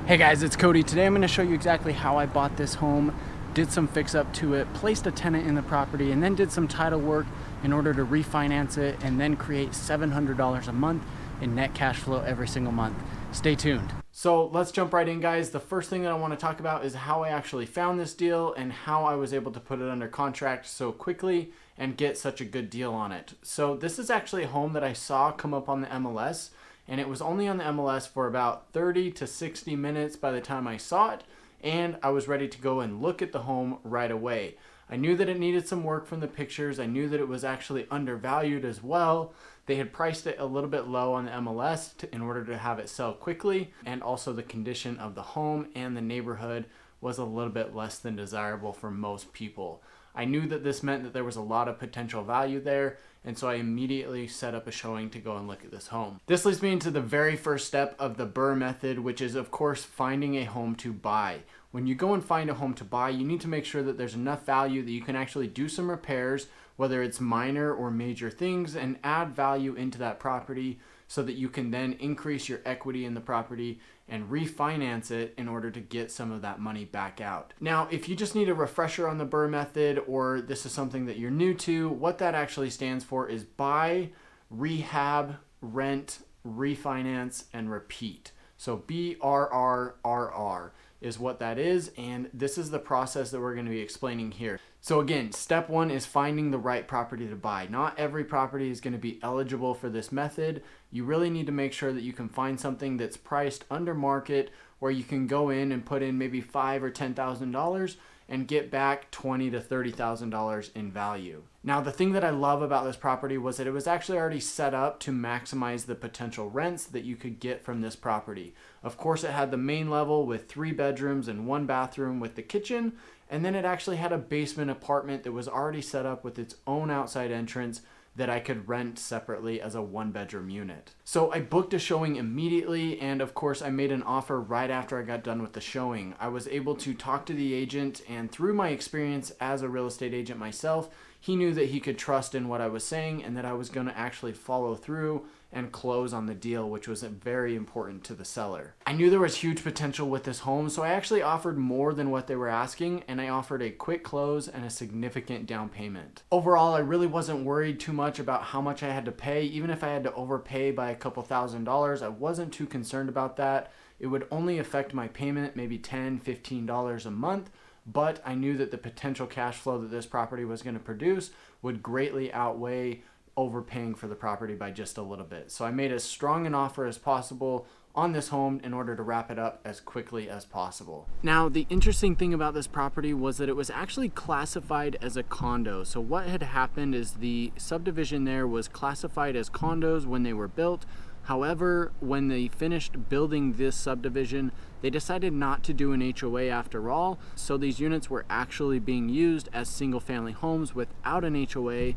Hey guys, it's Cody. Today I'm going to show you exactly how I bought this home, did some fix up to it, placed a tenant in the property, and then did some title work in order to refinance it and then create $700 a month in net cash flow every single month. Stay tuned. So let's jump right in, guys. The first thing that I want to talk about is how I actually found this deal and how I was able to put it under contract so quickly and get such a good deal on it. So this is actually a home that I saw come up on the MLS, and it was only on the MLS for about 30 to 60 minutes by the time I saw it, and I was ready to go and look at the home right away. I knew that it needed some work from the pictures. I knew that it was actually undervalued as well. They had priced it a little bit low on the MLS in order to have it sell quickly, and also the condition of the home and the neighborhood was a little bit less than desirable for most people. I knew that this meant that there was a lot of potential value there, and so I immediately set up a showing to go and look at this home. This leads me into the very first step of the BRRRR method, which is of course finding a home to buy. When you go and find a home to buy, you need to make sure that there's enough value that you can actually do some repairs, whether it's minor or major things, and add value into that property so that you can then increase your equity in the property and refinance it in order to get some of that money back out. Now, if you just need a refresher on the BRRRR method, or this is something that you're new to, what that actually stands for is buy, rehab, rent, refinance, and repeat. So BRRRR is what that is, and this is the process that we're going to be explaining here. So again, step one is finding the right property to buy. Not every property is going to be eligible for this method. You really need to make sure that you can find something that's priced under market, where you can go in and put in maybe $5,000 or $10,000 and get back $20,000 to $30,000 in value. Now, the thing that I love about this property was that it was actually already set up to maximize the potential rents that you could get from this property. Of course, it had the main level with 3 bedrooms and 1 bathroom with the kitchen, and then it actually had a basement apartment that was already set up with its own outside entrance that I could rent separately as a 1-bedroom unit. So I booked a showing immediately, and of course I made an offer right after I got done with the showing. I was able to talk to the agent, and through my experience as a real estate agent myself, he knew that he could trust in what I was saying and that I was going to actually follow through and close on the deal, which was very important to the seller. I knew there was huge potential with this home, so I actually offered more than what they were asking, and I offered a quick close and a significant down payment. Overall, I really wasn't worried too much about how much I had to pay. Even if I had to overpay by a couple $1,000s, I wasn't too concerned about that. It would only affect my payment, maybe $10, $15 a month, but I knew that the potential cash flow that this property was going to produce would greatly outweigh overpaying for the property by just a little bit. So I made as strong an offer as possible on this home in order to wrap it up as quickly as possible. Now, the interesting thing about this property was that it was actually classified as a condo. So what had happened is the subdivision there was classified as condos when they were built. However, when they finished building this subdivision, they decided not to do an HOA after all. So these units were actually being used as single-family homes without an HOA,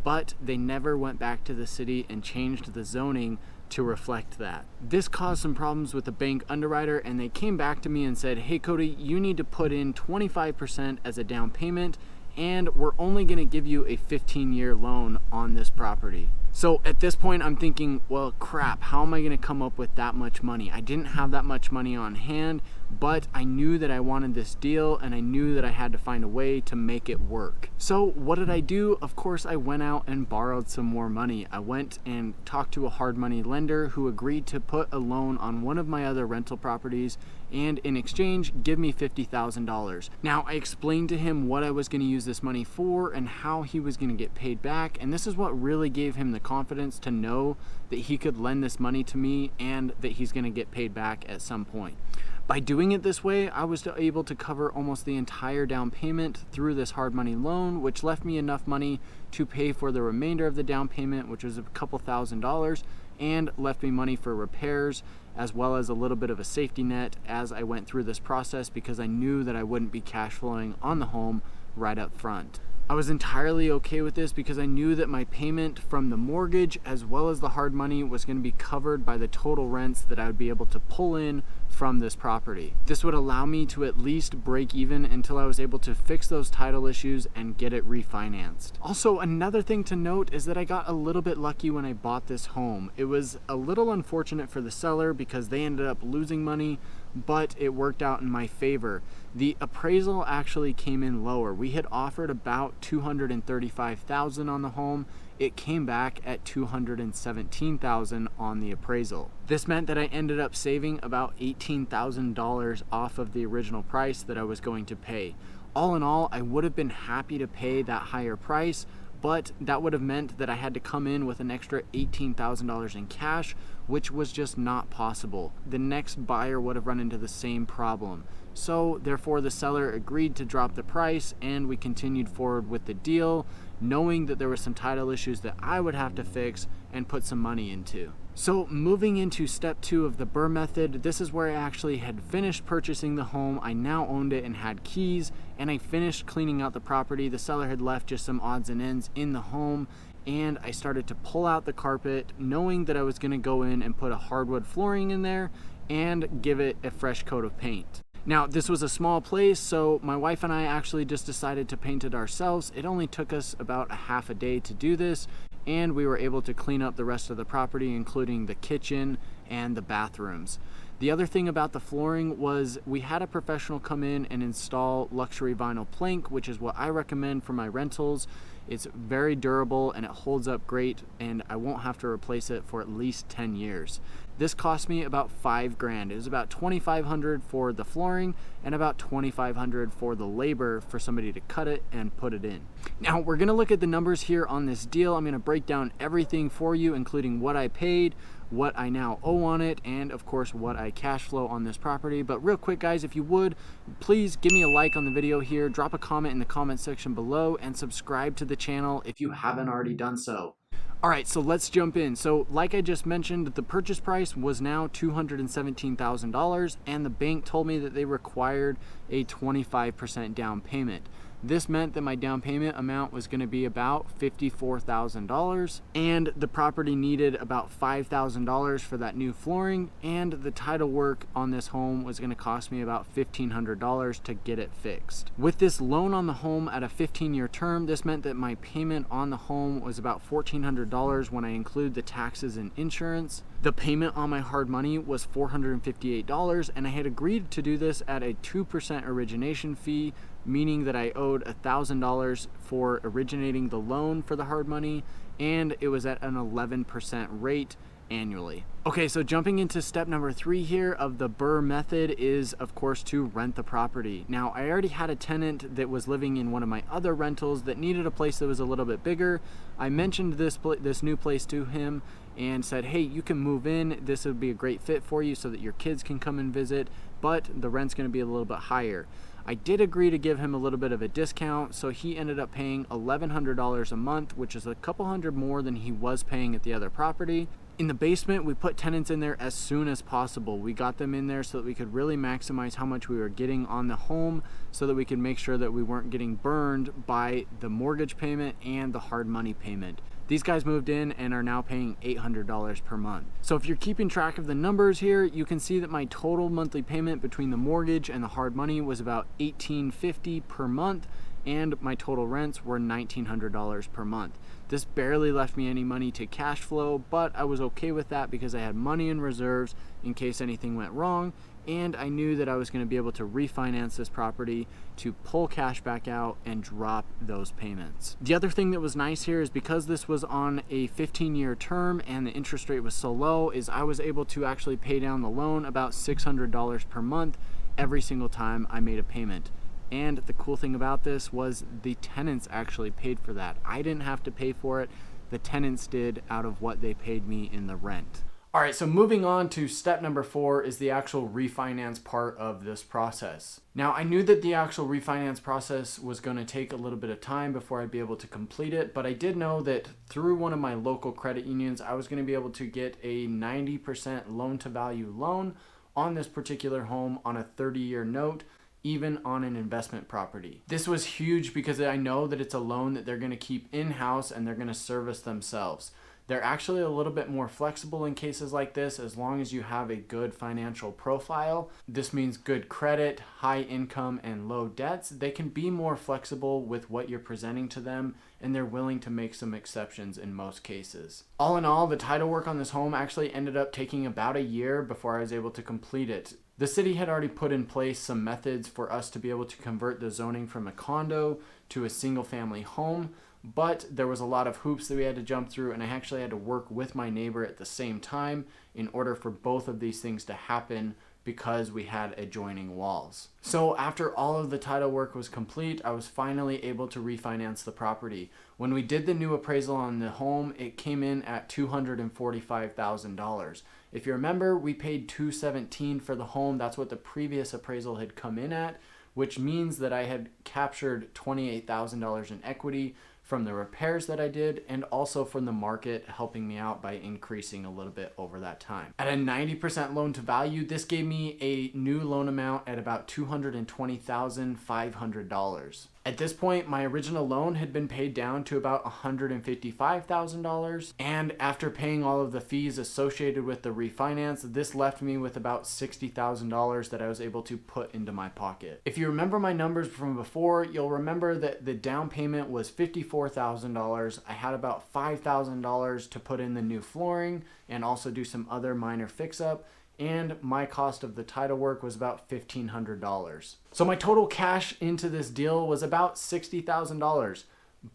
but they never went back to the city and changed the zoning to reflect that. This caused some problems with the bank underwriter, and they came back to me and said, "Hey Cody, you need to put in 25% as a down payment, and we're only going to give you a 15-year loan on this property." So at this point, I'm thinking, well, crap, how am I going to come up with that much money? I didn't have that much money on hand, but I knew that I wanted this deal, and I knew that I had to find a way to make it work. So what did I do? Of course, I went out and borrowed some more money. I went and talked to a hard money lender who agreed to put a loan on one of my other rental properties, and in exchange, give me $50,000. Now, I explained to him what I was going to use this money for and how he was going to get paid back, and this is what really gave him the confidence to know that he could lend this money to me and that he's going to get paid back at some point. By doing it this way, I was able to cover almost the entire down payment through this hard money loan, which left me enough money to pay for the remainder of the down payment, which was a couple $1,000s, and left me money for repairs, as well as a little bit of a safety net as I went through this process, because I knew that I wouldn't be cash flowing on the home right up front. I was entirely okay with this because I knew that my payment from the mortgage as well as the hard money was going to be covered by the total rents that I would be able to pull in from this property. This would allow me to at least break even until I was able to fix those title issues and get it refinanced. Also, another thing to note is that I got a little bit lucky when I bought this home. It was a little unfortunate for the seller because they ended up losing money, but it worked out in my favor. The appraisal actually came in lower. We had offered about $235,000 on the home. It came back at $217,000 on the appraisal. This meant that I ended up saving about $18,000 off of the original price that I was going to pay. All in all, I would have been happy to pay that higher price, but that would have meant that I had to come in with an extra $18,000 in cash, which was just not possible. The next buyer would have run into the same problem. So therefore the seller agreed to drop the price, and we continued forward with the deal, knowing that there were some title issues that I would have to fix and put some money into. So moving into step 2 of the BRRRR method, this is where I actually had finished purchasing the home. I now owned it and had keys, and I finished cleaning out the property. The seller had left just some odds and ends in the home, and I started to pull out the carpet, knowing that I was gonna go in and put a hardwood flooring in there and give it a fresh coat of paint. Now, this was a small place, so my wife and I actually just decided to paint it ourselves. It only took us about a half a day to do this, and we were able to clean up the rest of the property, including the kitchen and the bathrooms. The other thing about the flooring was we had a professional come in and install luxury vinyl plank, which is what I recommend for my rentals. It's very durable and it holds up great, and I won't have to replace it for at least 10 years. This cost me about $5,000. It was about $2,500 for the flooring and about $2,500 for the labor for somebody to cut it and put it in. Now we're gonna look at the numbers here on this deal. I'm gonna break down everything for you, including what I paid, what I now owe on it, and of course what I cash flow on this property. But real quick guys, if you would, please give me a like on the video here, drop a comment in the comment section below, and subscribe to the channel if you haven't already done so. All right, so let's jump in. So like I just mentioned, the purchase price was now $217,000, and the bank told me that they required a 25% down payment. This meant that my down payment amount was going to be about $54,000, and the property needed about $5,000 for that new flooring, and the title work on this home was going to cost me about $1,500 to get it fixed. With this loan on the home at a 15-year term, this meant that my payment on the home was about $1,400 when I include the taxes and insurance. The payment on my hard money was $458, and I had agreed to do this at a 2% origination fee, meaning that I owed $1,000 for originating the loan for the hard money, and it was at an 11% rate annually. Okay, so jumping into step number 3 here of the BRRRR method is, of course, to rent the property. Now, I already had a tenant that was living in one of my other rentals that needed a place that was a little bit bigger. I mentioned this new place to him and said, hey, you can move in. This would be a great fit for you so that your kids can come and visit, but the rent's gonna be a little bit higher. I did agree to give him a little bit of a discount, so he ended up paying $1,100 a month, which is a couple hundred more than he was paying at the other property. In the basement, we put tenants in there as soon as possible. We got them in there so that we could really maximize how much we were getting on the home, so that we could make sure that we weren't getting burned by the mortgage payment and the hard money payment. These guys moved in and are now paying $800 per month. So if you're keeping track of the numbers here, you can see that my total monthly payment between the mortgage and the hard money was about $1,850 per month, and my total rents were $1,900 per month. This barely left me any money to cash flow, but I was okay with that because I had money in reserves in case anything went wrong, and I knew that I was going to be able to refinance this property to pull cash back out and drop those payments. The other thing that was nice here is because this was on a 15-year term and the interest rate was so low, is I was able to actually pay down the loan about $600 per month every single time I made a payment. And the cool thing about this was the tenants actually paid for that. I didn't have to pay for it. The tenants did out of what they paid me in the rent. All right, so moving on to step number 4 is the actual refinance part of this process. Now, I knew that the actual refinance process was going to take a little bit of time before I'd be able to complete it, but I did know that through one of my local credit unions, I was going to be able to get a 90% loan to value loan on this particular home on a 30-year note, even on an investment property. This was huge because I know that it's a loan that they're going to keep in-house and they're going to service themselves. They're actually a little bit more flexible in cases like this as long as you have a good financial profile. This means good credit, high income, and low debts. They can be more flexible with what you're presenting to them, and they're willing to make some exceptions in most cases. All in all, the title work on this home actually ended up taking about a year before I was able to complete it. The city had already put in place some methods for us to be able to convert the zoning from a condo to a single family home, but there was a lot of hoops that we had to jump through, and I actually had to work with my neighbor at the same time in order for both of these things to happen because we had adjoining walls. So after all of the title work was complete, I was finally able to refinance the property. When we did the new appraisal on the home, it came in at $245,000. If you remember, we paid $217,000 for the home. That's what the previous appraisal had come in at, which means that I had captured $28,000 in equity from the repairs that I did, and also from the market helping me out by increasing a little bit over that time. At a 90% loan to value, this gave me a new loan amount at about $220,500. At this point, my original loan had been paid down to about $155,000. And after paying all of the fees associated with the refinance, this left me with about $60,000 that I was able to put into my pocket. If you remember my numbers from before, you'll remember that the down payment was $54,000. I had about $5,000 to put in the new flooring and also do some other minor fix up. And my cost of the title work was about $1,500. So my total cash into this deal was about $60,000.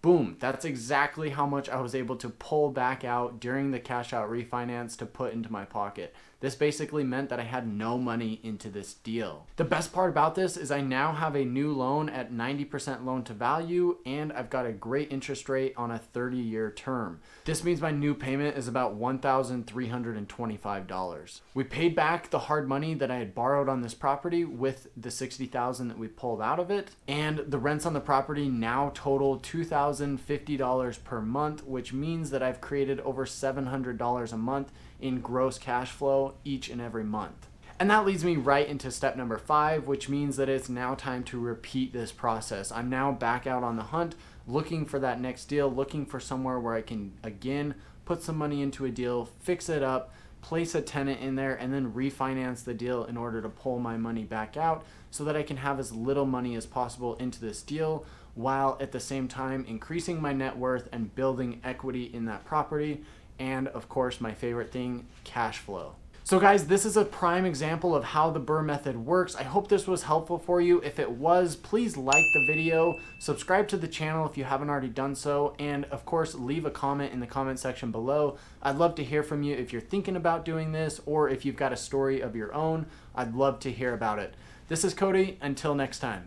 Boom, that's exactly how much I was able to pull back out during the cash out refinance to put into my pocket. This basically meant that I had no money into this deal. The best part about this is I now have a new loan at 90% loan to value, and I've got a great interest rate on a 30-year term. This means my new payment is about $1,325. We paid back the hard money that I had borrowed on this property with the $60,000 that we pulled out of it, and the rents on the property now total $2,050 per month, which means that I've created over $700 a month in gross cash flow each and every month. And that leads me right into step number 5, which means that it's now time to repeat this process. I'm now back out on the hunt, looking for that next deal, looking for somewhere where I can, again, put some money into a deal, fix it up, place a tenant in there, and then refinance the deal in order to pull my money back out so that I can have as little money as possible into this deal, while at the same time increasing my net worth and building equity in that property. And of course, my favorite thing, cash flow. So guys, this is a prime example of how the BRRRR method works. I hope this was helpful for you. If it was, please like the video, subscribe to the channel if you haven't already done so, and of course, leave a comment in the comment section below. I'd love to hear from you if you're thinking about doing this, or if you've got a story of your own. I'd love to hear about it. This is Cody. Until next time.